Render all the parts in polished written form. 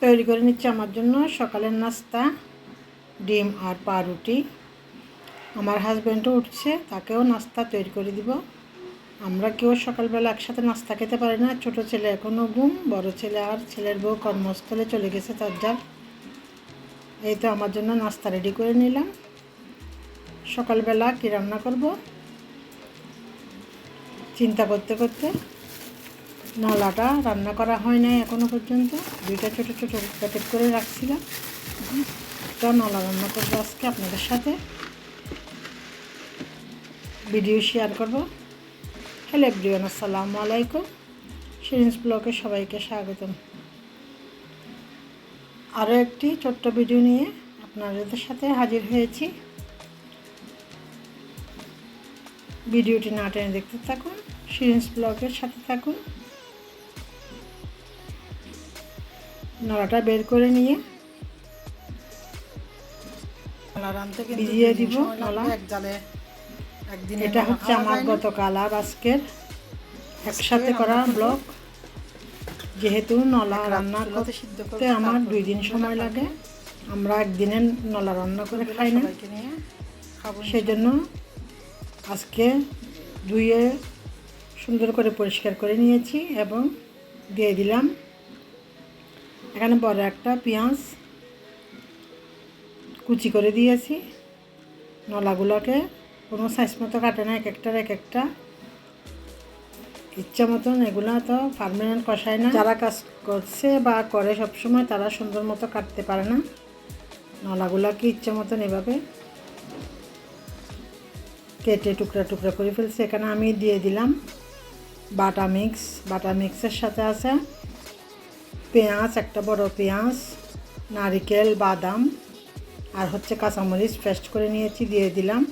তৈরি করে নিচ্ছি আমার জন্য সকালের নাস্তা, ডিম আর পাউরুটি। আমার হাজব্যান্ডও উঠছে, তাকেও নাস্তা তৈরি করে দিব। আমরা কেউ সকালবেলা একসাথে নাস্তা খেতে পারি না। ছোট ছেলে এখনও ঘুম, বড় ছেলে আর ছেলের বউ কর্মস্থলে চলে গেছে তার যার। এই তো আমার জন্য নাস্তা রেডি করে নিলাম। সকালবেলা কী রান্না করব চিন্তা করতে করতে নলাটা রান্না করা হয় নাই এখনও পর্যন্ত। দুইটা ছোট ছোট প্যাকেট করে রাখছিলাম। একটা নলা রান্না করবো আজকে, আপনাদের সাথে ভিডিও শেয়ার করব। হ্যালো এভরিওয়ান, আসসালামু আলাইকুম। শিরিনস ব্লগে সবাইকে স্বাগতম। আরও একটি ছোট্ট ভিডিও নিয়ে আপনাদের সাথে হাজির হয়েছি। ভিডিওটি না টেনে দেখতে থাকুন, শিরিনস ব্লগের সাথে থাকুন। নলাটা বের করে নিয়ে ভিজিয়ে দিব নলা। এটা হচ্ছে আমার গতকাল আর আজকের একসাথে করা ব্লগ। যেহেতু নলা রান্না করতে আমার 2 দিন সময় লাগে, আমরা একদিনে নলা রান্না করে খাই না, সেই জন্য আজকে ধুয়ে সুন্দর করে পরিষ্কার করে নিয়েছি এবং দিয়ে দিলাম। এখানে বড় একটা পেঁয়াজ কুচি করে দিয়েছি। নলাগুলোকে কোনো সাইজ মতো কাটে না, এক একটা ইচ্ছা মতন। এগুলো তো পার্মানেন্ট কষায় না, যারা কাজ করছে বা করে সবসময় তারা সুন্দর মতো কাটতে পারে না। নলাগুলোকে ইচ্ছা মতন এভাবে কেটে টুকরা টুকরা করে ফেলছে। এখানে আমি দিয়ে দিলাম বাটা মিক্সের সাথে আছে পেঁয়াজ, একটা বড় পেঁয়াজ, নারিকেল, বাদাম আর হচ্ছে কাঁচামরিচ পেস্ট করে নিয়েছি। দিয়ে দিলাম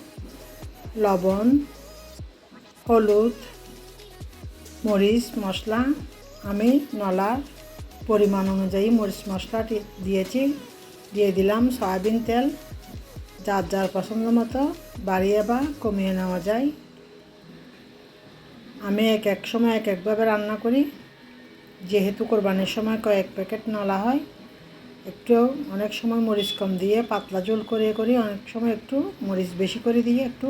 লবণ, হলুদ, মরিচ মশলা। আমি নলার পরিমাণ অনুযায়ী মরিচ মশলা দিয়েছি। দিয়ে দিলাম সয়াবিন তেল, যার যার পছন্দ মতো বাড়িয়ে বা কমিয়ে নেওয়া যায়। আমি এক সময় একভাবে রান্না করি। যেহেতু কোরবানির সময় কয়েক প্যাকেট নলা হয়, একটু অনেক সময় মরিচ কম দিয়ে পাতলা ঝোল করে করি, অনেক সময় একটু মরিচ বেশি করে দিয়ে একটু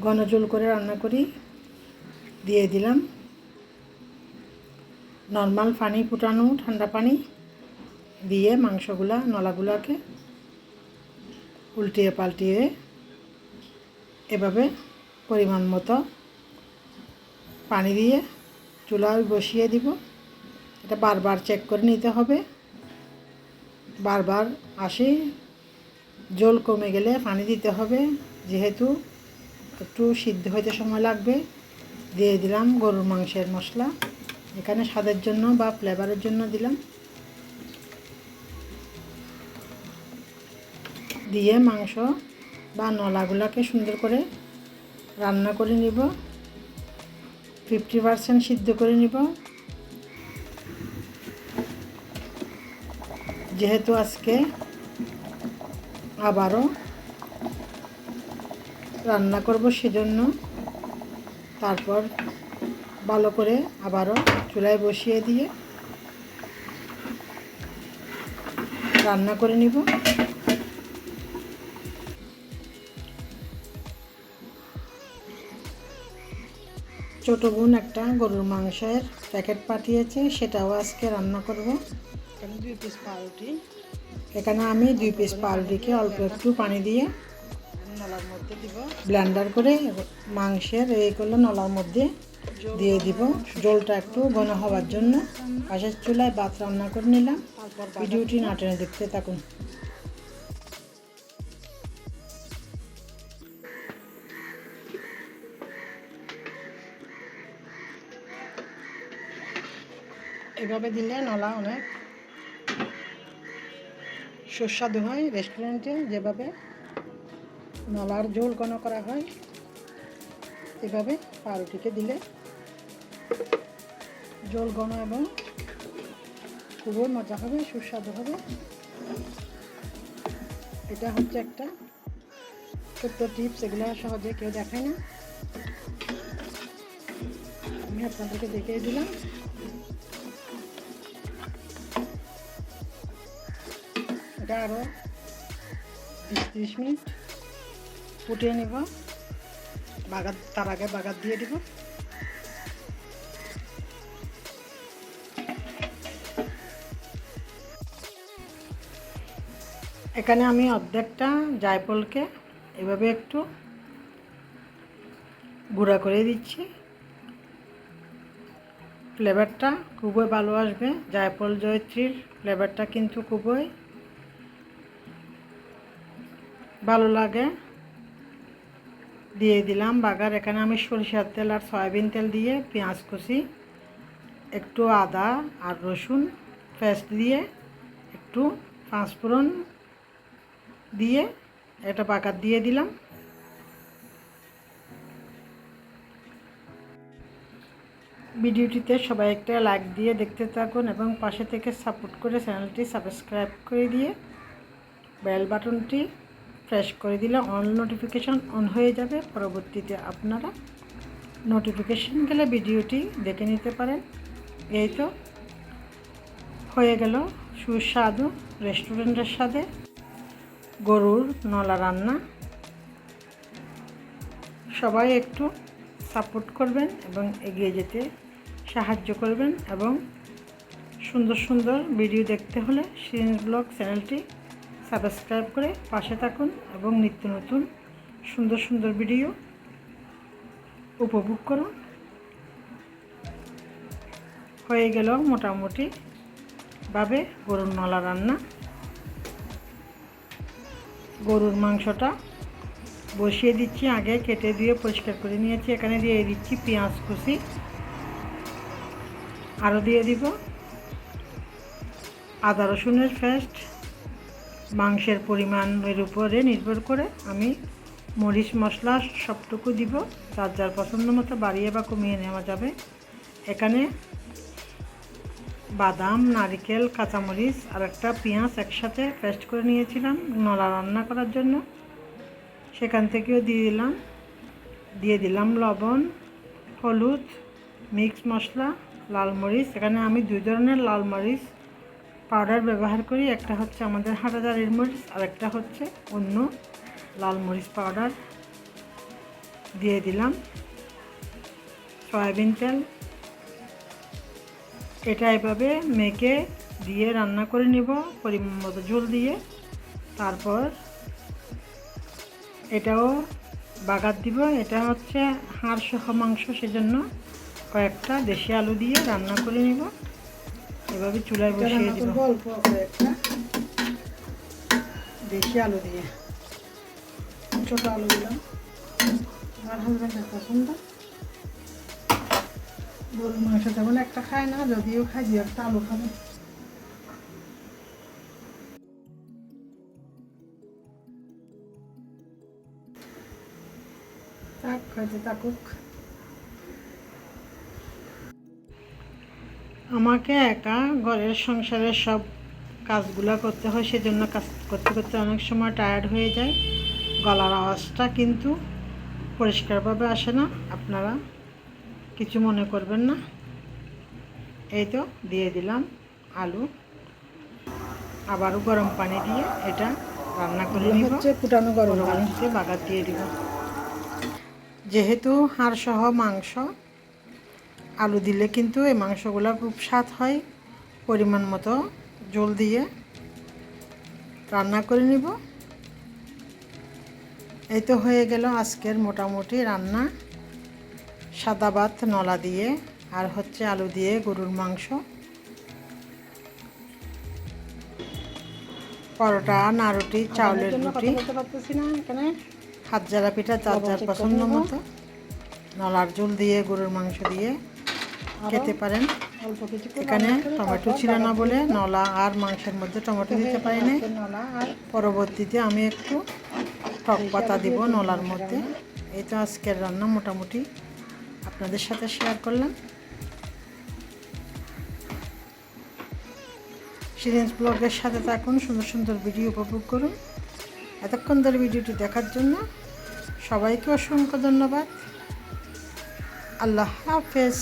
ঘন ঝোল করে রান্না করি। দিয়ে দিলাম নর্মাল পানি, ফুটানো ঠান্ডা পানি দিয়ে নলাগুলোকে উল্টিয়ে পাল্টিয়ে এভাবে পরিমাণ মতো পানি দিয়ে চুলায় বসিয়ে দিব। এটা বারবার চেক করে নিতে হবে। বারবার জল কমে গেলে পানি দিতে হবে, যেহেতু একটু সিদ্ধ হইতে সময় লাগবে। দিয়ে দিলাম গরুর মাংসের মশলা, এখানে স্বাদের জন্য বা ফ্লেভারের জন্য দিলাম। দিয়ে মাংস বা নলাগুলোকে সুন্দর করে রান্না করে নিব, 50% সিদ্ধ করে নিব। যেহেতু আজকে আবারও রান্না করব, সেজন্য তারপর ভালো করে আবারও চুলায় বসিয়ে দিয়ে রান্না করে নিব। ছোট বোন একটা গরুর মাংসের প্যাকেট পাঠিয়েছে, সেটাও আজকে রান্না করব। এখানে আমি 2 পিস পাউরুটিকে অল্প একটু পানি দিয়ে নলার মধ্যে দিব, ব্লেন্ডার করে মাংসের এইগুলো নলার মধ্যে দিয়ে দিব, জলটা একটু ঘন হওয়ার জন্য। পাশের চুলায় ভাত রান্না করে নিলাম। ভিডিওটি না টেনে দেখতে থাকুন। এভাবে দিলে নলা অনেক সুস্বাদু হয়। রেস্টুরেন্টে যেভাবে নলার ঝোল ঘন করা হয়, এভাবে পাউরুটিকে দিলে ঝোল ঘন এবং খুবই মজা হবে, সুস্বাদু হবে। এটা হচ্ছে একটা ছোট্ট টিপস, এগুলো সহজে কেউ দেখায় না, আমি আপনাদেরকে দেখিয়ে দিলাম। এটা আরও 20-30 মিনিট ফুটিয়ে নিব। তার আগে বাগার দিয়ে দিব। এখানে আমি অর্ধেকটা জায়ফলকে এভাবে একটু গুঁড়া করে দিচ্ছি। ফ্লেভারটা খুবই ভালো আসবে। জায়ফল জয়ত্রীর ফ্লেভারটা কিন্তু খুবই ভালো লাগে। দিয়ে দিলাম বাগার। এখানে আমি সরিষার তেল আর সয়াবিন তেল দিয়ে পেঁয়াজ কুচি, একটু আদা আর রসুন পেস্ট দিয়ে, একটু পাঁচফোড়ন দিয়ে এটা বাগার দিয়ে দিলাম। ভিডিওটিতে সবাই একটা লাইক দিয়ে দেখতে থাকুন এবং পাশে থেকে সাপোর্ট করে চ্যানেলটি সাবস্ক্রাইব করে দিয়ে বেল বাটনটি প্রেস করে দিলে অল নোটিফিকেশন অন হয়ে যাবে। পরবর্তীতে আপনারা নোটিফিকেশন গেলে ভিডিওটি দেখে নিতে পারেন। এই তো হয়ে গেল সুস্বাদু রেস্টুরেন্টের স্বাদে গরুর নলা রান্না। সবাই একটু সাপোর্ট করবেন এবং এগিয়ে যেতে সাহায্য করবেন এবং সুন্দর সুন্দর ভিডিও দেখতে হলে শিরিনস ব্লগ চ্যানেলটি সাবস্ক্রাইব করে পাশে থাকুন এবং নিত্য নতুন সুন্দর সুন্দর ভিডিও উপভোগ করুন। হয়ে গেল মোটামুটি ভাবে গরুর নলা রান্না। গরুর মাংসটা বসিয়ে দিচ্ছি। আগে কেটে দিয়ে পরিষ্কার করে নিয়েছি। এখানে দিয়ে দিচ্ছি পেঁয়াজ কুচি, আরও দিয়ে দিব আদা রসুনের পেস্ট। মাংসের পরিমাণের উপরে নির্ভর করে আমি মরিচ মশলা সবটুকু দিব, যার যার পছন্দ মতো বাড়িয়ে বা কমিয়ে নেওয়া যাবে। এখানে বাদাম, নারকেল, কাঁচামরিচ আর একটা পেঁয়াজ একসাথে পেস্ট করে নিয়েছিলাম নলা রান্না করার জন্য, সেখান থেকেও দিয়ে দিলাম লবণ, হলুদ, মিক্স মশলা, লাল মরিচ। এখানে আমি 2 ধরনের লাল মরিচ পাউডার ব্যবহার করি। একটা হচ্ছে আমাদের হাটাজারির মরিচ আর একটা হচ্ছে অন্য লাল মরিচ পাউডার। দিয়ে দিলাম সয়াবিন তেল। এটা এভাবে মেখে দিয়ে রান্না করে নিব পরিমাণ মতো ঝোল দিয়ে। তারপর এটাও বাগার দিব। এটা হচ্ছে হাড় সহ মাংস, সেজন্য কয়েকটা দেশি আলু দিয়ে রান্না করে নিব। এভাবে চুলায় বসিয়ে দিব অল্প কয়েকটা দেশি আলু দিয়ে। ছোট আলু দিলাম, আমার হাজব্যান্ডের পছন্দ। গরুর মাংস তেমন একটা খায় না, যদিও খাই 2-1টা আলু খাবে। থাক, খাইতে থাকুক। আমাকে একা ঘরের সংসারের সব কাজগুলো করতে হয়, সেজন্য কাজ করতে করতে অনেক সময় টায়ার্ড হয়ে যায়। গলার আওয়াজটা কিন্তু পরিষ্কারভাবে আসে না, আপনারা কিছু মনে করবেন না। এই তো দিয়ে দিলাম আলু, আবারও গরম পানি দিয়ে এটা রান্না করে নিব। ফুটানো গরম পানিতে বাগার দিয়ে দিব। যেহেতু হাড় সহ মাংস, আলু দিলে কিন্তু এই মাংসগুলো খুব স্বাদ হয়। পরিমাণ মতো জল দিয়ে রান্না করে নিব। এই তো হয়ে গেল আজকের মোটামুটি রান্না। সাদা ভাত নলা দিয়ে আর হচ্ছে আলু দিয়ে গরুর মাংস, পরোটা, নারুটি, চাউলের রুটি, এখানে হাতজারা পিঠা, যার যার পছন্দ মতো। নলার ঝোল দিয়ে গরুর মাংস দিয়ে খেতে পারেন। এখানে টমেটো ছিল না বলে নলা আর মাংসের মধ্যে টমেটো দিতে পারি না। পরবর্তীতে আমি একটু টক পাতা দিব নলার মধ্যে। এই তো আজকের রান্না মোটামুটি আপনাদের সাথে শেয়ার করলাম। শিরিনস ব্লগের সাথে থাকুন, সুন্দর সুন্দর ভিডিও উপভোগ করুন। এতক্ষণ ধরে ভিডিওটি দেখার জন্য সবাইকে অসংখ্য ধন্যবাদ। আল্লাহ হাফেজ।